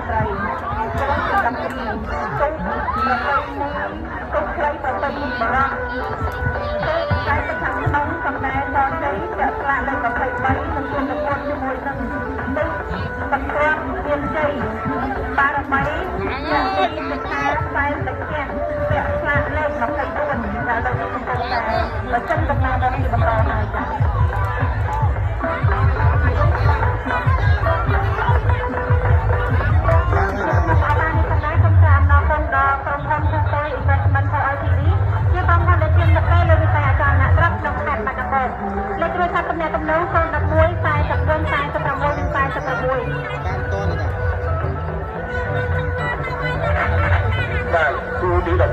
ត្រីចូលដល់ពីចូលប្រកបចូលខ្លីប្រកបបរោះចូលតែខាងក្នុងសំដែងដល់ដីចាក់ស្លាកលេខ23នឹងជួនប្រកបជាមួយនឹងនេះបន្ទាប់មានជ័យបារមីជាទីសិក្សាផ្សាយលក្ខណៈពាក់ស្លាកលេខ24ដែលដល់កំពុងតែបើចិនដំណើរដល់ទីបន្តហើយចា៎លេខទូរស័ព្ទទំនាក់ទំនង011 44 46 46 និង46បានតនណាបាទគូទី12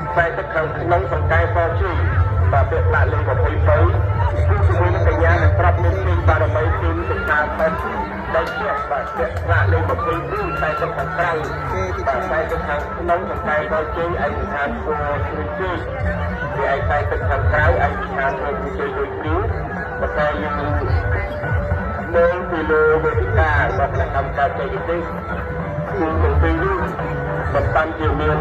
ខ្សែទឹកខាងក្នុងសង្កែសជីបាទពាក្យដាក់លេខ23គូជាមួយនឹងកញ្ញាដែលប្រាប់មានពេញបារមីជូនសិក្ខាបទដែលជាបាទពាក្យដាក់លេខ22ខ្សែទឹកខាងក្រៅបាទខ្សែទឹកខាងក្នុងសង្កែសជីឯកស្ថានគួរជួយជួយវាឯខ្សែទឹកខាងក្រៅឯកស្ថានគួរជួយជួយគ្រូបន្តែយើងមើលពីលើវេទិការបស់គណៈកម្មការចេញទេគឺទៅពីនេះបន្តាំជាមាន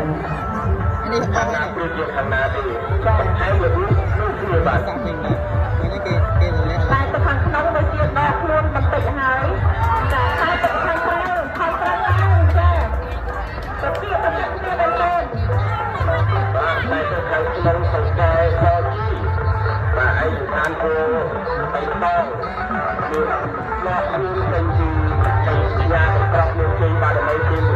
នេះខាងណាព្រៀបជាខាងណាទេបន្ថែមលើនេះគឺបាទតែទៅខាងក្នុងដូចជាដកខ្លួនបន្តិចហើយតែទៅខាងក្រៅខំប្រឹងឡើងចាទៅទៀតទៅទៀតទៅទៀតបាទតែទៅខាងក្នុងសង្កែខជីបាទឯកស្ថានគួរបៃតងគឺលោកគ្រូពេញពីបញ្ញាប្រកបមានជ័យបារមីទី